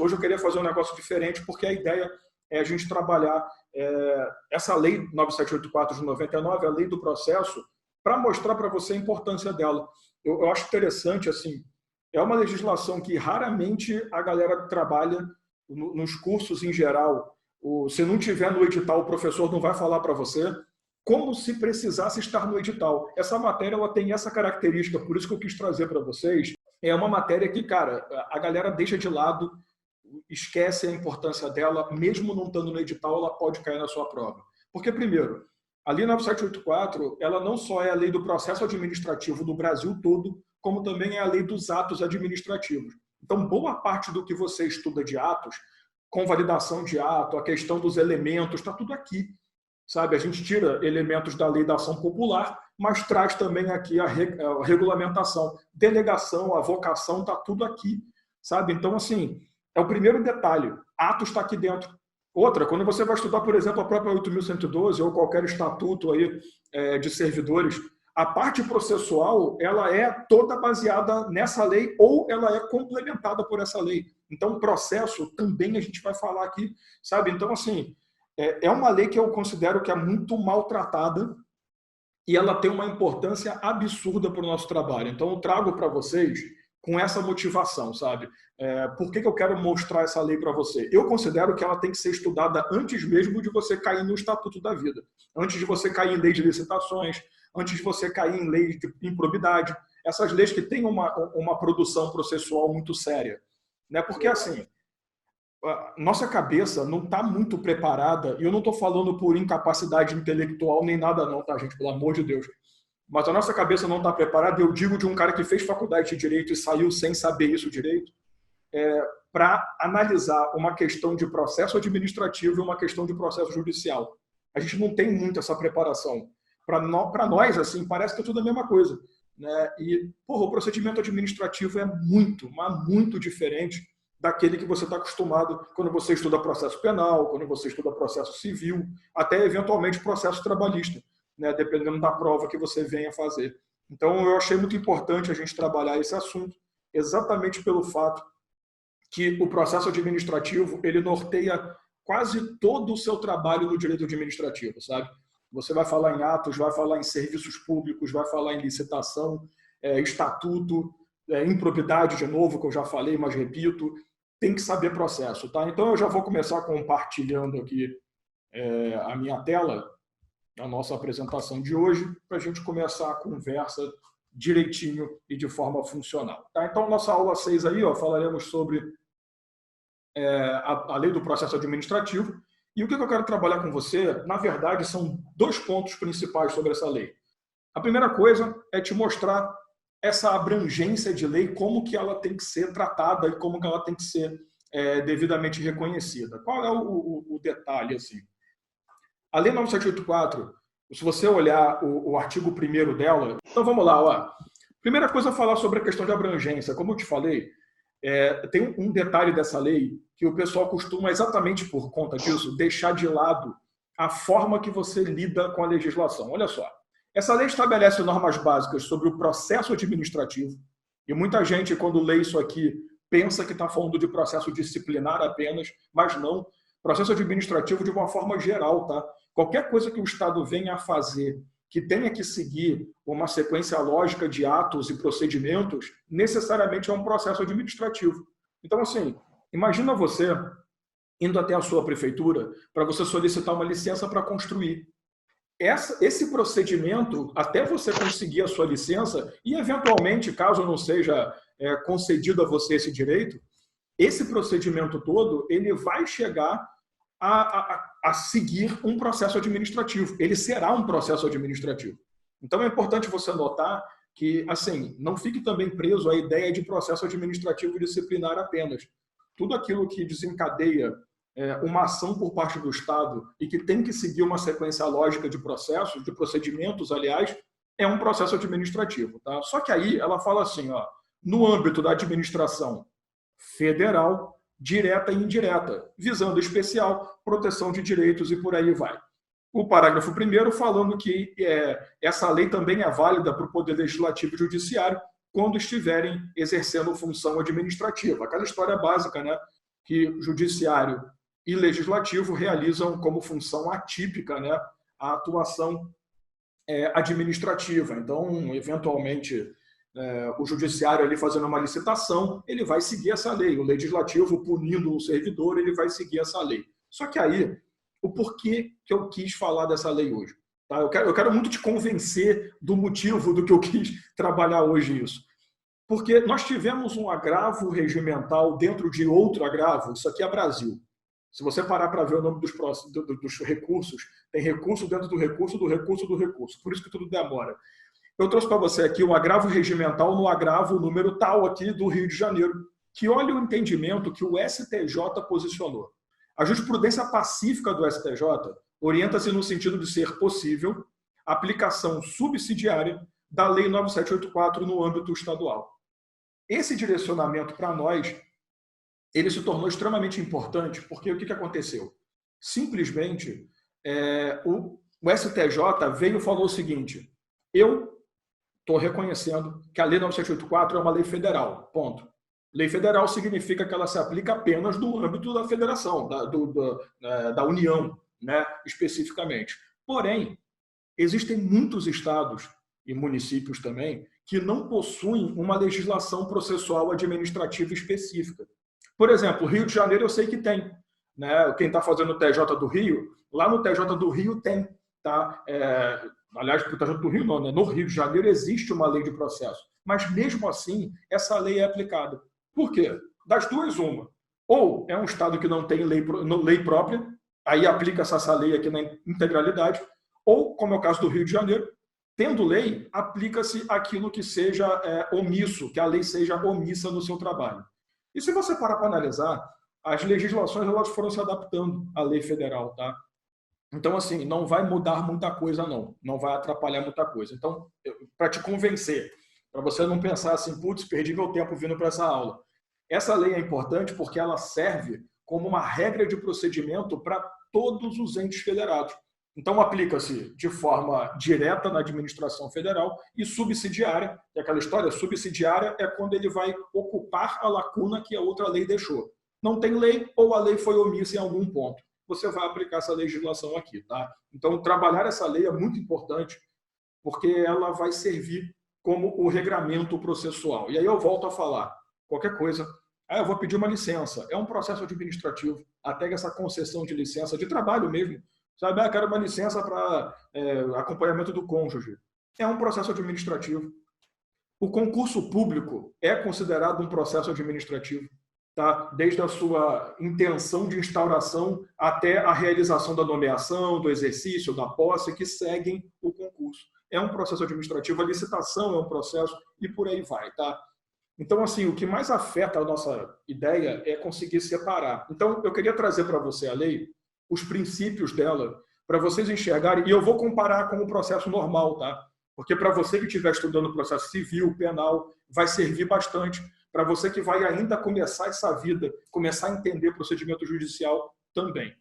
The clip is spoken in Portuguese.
Hoje eu queria fazer um negócio diferente, porque a ideia é a gente trabalhar essa lei 9784 de 99, a lei do processo, para mostrar para você a importância dela. Eu acho interessante, assim, é uma legislação que raramente a galera trabalha nos cursos em geral. Se não tiver no edital, o professor não vai falar para você, como se precisasse estar no edital. Essa matéria ela tem essa característica, por isso que eu quis trazer para vocês. É uma matéria que, cara, a galera deixa de lado, esquece a importância dela, mesmo não estando no edital, ela pode cair na sua prova. Porque, primeiro, a Lei 9784, ela não só é a lei do processo administrativo do Brasil todo, como também é a lei dos atos administrativos. Então, boa parte do que você estuda de atos, convalidação de ato, a questão dos elementos, está tudo aqui. Sabe? A gente tira elementos da lei da ação popular, mas traz também aqui a regulamentação, delegação, a vocação, está tudo aqui. Sabe? Então, assim, é o primeiro detalhe. Atos está aqui dentro. Outra, quando você vai estudar, por exemplo, a própria 8.112 ou qualquer estatuto aí, de servidores, a parte processual ela é toda baseada nessa lei ou ela é complementada por essa lei. Então, o processo também a gente vai falar aqui, sabe? Então, assim, é uma lei que eu considero que é muito maltratada e ela tem uma importância absurda para o nosso trabalho. Então, eu trago para vocês com essa motivação, sabe? Por que eu quero mostrar essa lei para você? Eu considero que ela tem que ser estudada antes mesmo de você cair no Estatuto da Vida, antes de você cair em lei de licitações, antes de você cair em lei de improbidade, essas leis que têm uma produção processual muito séria. Né? Porque, assim, nossa cabeça não está muito preparada, e eu não estou falando por incapacidade intelectual nem nada não, tá, gente? Pelo amor de Deus. Mas a nossa cabeça não está preparada, eu digo de um cara que fez faculdade de Direito e saiu sem saber isso direito, para analisar uma questão de processo administrativo e uma questão de processo judicial. A gente não tem muito essa preparação. Para nós, assim, parece que é tudo a mesma coisa. Né? E, porra, o procedimento administrativo é muito, mas muito diferente daquele que você está acostumado quando você estuda processo penal, quando você estuda processo civil, até eventualmente processo trabalhista, né? Dependendo da prova que você venha fazer. Então, eu achei muito importante a gente trabalhar esse assunto, exatamente pelo fato que o processo administrativo ele norteia quase todo o seu trabalho no direito administrativo, sabe? Você vai falar em atos, vai falar em serviços públicos, vai falar em licitação, estatuto, improbidade, de novo, que eu já falei, mas repito, tem que saber processo, tá? Então, eu já vou começar compartilhando aqui a minha tela, a nossa apresentação de hoje, para a gente começar a conversa direitinho e de forma funcional. Tá? Então, nossa aula 6 aí, ó, falaremos sobre a lei do processo administrativo. E o que eu quero trabalhar com você, na verdade, são dois pontos principais sobre essa lei. A primeira coisa é te mostrar essa abrangência de lei, como que ela tem que ser tratada e como que ela tem que ser devidamente reconhecida. Qual é o detalhe, assim? A Lei 9784, se você olhar o artigo 1º dela... Então, vamos lá. Ó. Primeira coisa, falar sobre a questão de abrangência. Como eu te falei, tem um detalhe dessa lei que o pessoal costuma, exatamente por conta disso, deixar de lado a forma que você lida com a legislação. Olha só. Essa lei estabelece normas básicas sobre o processo administrativo, e muita gente, quando lê isso aqui, pensa que está falando de processo disciplinar apenas, mas não. Processo administrativo de uma forma geral, tá? Qualquer coisa que o Estado venha a fazer que tenha que seguir uma sequência lógica de atos e procedimentos, necessariamente é um processo administrativo. Então, assim, imagina você indo até a sua prefeitura para você solicitar uma licença para construir. Esse procedimento, até você conseguir a sua licença, e eventualmente, caso não seja concedido a você esse direito, esse procedimento todo, ele vai chegar a seguir um processo administrativo. Ele será um processo administrativo. Então, é importante você notar que, assim, não fique também preso à ideia de processo administrativo disciplinar apenas. Tudo aquilo que desencadeia uma ação por parte do Estado e que tem que seguir uma sequência lógica de processos, de procedimentos, aliás, é um processo administrativo. Tá? Só que aí ela fala assim, ó, no âmbito da administração federal, direta e indireta, visando especial, proteção de direitos e por aí vai. O parágrafo 1º falando que essa lei também é válida para o Poder Legislativo e Judiciário quando estiverem exercendo função administrativa. Aquela história básica, né? que judiciário e legislativo realizam como função atípica, né, a atuação administrativa. Então, eventualmente, o judiciário ali fazendo uma licitação, ele vai seguir essa lei. O legislativo punindo o servidor, ele vai seguir essa lei. Só que aí, o porquê que eu quis falar dessa lei hoje? Tá? Eu quero muito te convencer do motivo do que eu quis trabalhar hoje isso. Porque nós tivemos um agravo regimental dentro de outro agravo, isso aqui é Brasil. Se você parar para ver o nome dos recursos, tem recurso dentro do recurso, do recurso, do recurso. Por isso que tudo demora. Eu trouxe para você aqui um agravo regimental no agravo número tal aqui do Rio de Janeiro, que olha o entendimento que o STJ posicionou. A jurisprudência pacífica do STJ orienta-se no sentido de ser possível a aplicação subsidiária da Lei 9784 no âmbito estadual. Esse direcionamento para nós, ele se tornou extremamente importante, porque o que aconteceu? Simplesmente, o STJ veio e falou o seguinte: eu estou reconhecendo que a Lei 9784 é uma lei federal, ponto. Lei federal significa que ela se aplica apenas no âmbito da federação, da União, né, especificamente. Porém, existem muitos estados e municípios também que não possuem uma legislação processual administrativa específica. Por exemplo, Rio de Janeiro eu sei que tem. Né? Quem está fazendo o TJ do Rio, lá no TJ do Rio tem. Tá? Aliás, no TJ do Rio não, né? No Rio de Janeiro existe uma lei de processo. Mas mesmo assim, essa lei é aplicada. Por quê? Das duas, uma. Ou é um estado que não tem lei própria, aí aplica-se essa lei aqui na integralidade, ou, como é o caso do Rio de Janeiro, tendo lei, aplica-se aquilo que seja omisso, que a lei seja omissa no seu trabalho. E se você parar para analisar, as legislações elas foram se adaptando à lei federal, tá? Então, assim, não vai mudar muita coisa, não. Não vai atrapalhar muita coisa. Então, para te convencer, para você não pensar assim, putz, perdi meu tempo vindo para essa aula. Essa lei é importante porque ela serve como uma regra de procedimento para todos os entes federados. Então, aplica-se de forma direta na administração federal e subsidiária, é aquela história, subsidiária é quando ele vai ocupar a lacuna que a outra lei deixou. Não tem lei ou a lei foi omissa em algum ponto. Você vai aplicar essa legislação aqui, tá? Então, trabalhar essa lei é muito importante porque ela vai servir como o regramento processual. E aí eu volto a falar, qualquer coisa, eu vou pedir uma licença. É um processo administrativo, até essa concessão de licença, de trabalho mesmo, sabe? Quero uma licença para acompanhamento do cônjuge. É um processo administrativo. O concurso público é considerado um processo administrativo, tá? Desde a sua intenção de instauração até a realização da nomeação, do exercício, da posse, que seguem o concurso. É um processo administrativo, a licitação é um processo e por aí vai, tá? Então, assim, o que mais afeta a nossa ideia é conseguir separar. Então, eu queria trazer para você a lei, os princípios dela, para vocês enxergarem, e eu vou comparar com o processo normal, tá? Porque para você que estiver estudando o processo civil, penal, vai servir bastante. Para você que vai ainda começar essa vida, começar a entender procedimento judicial também.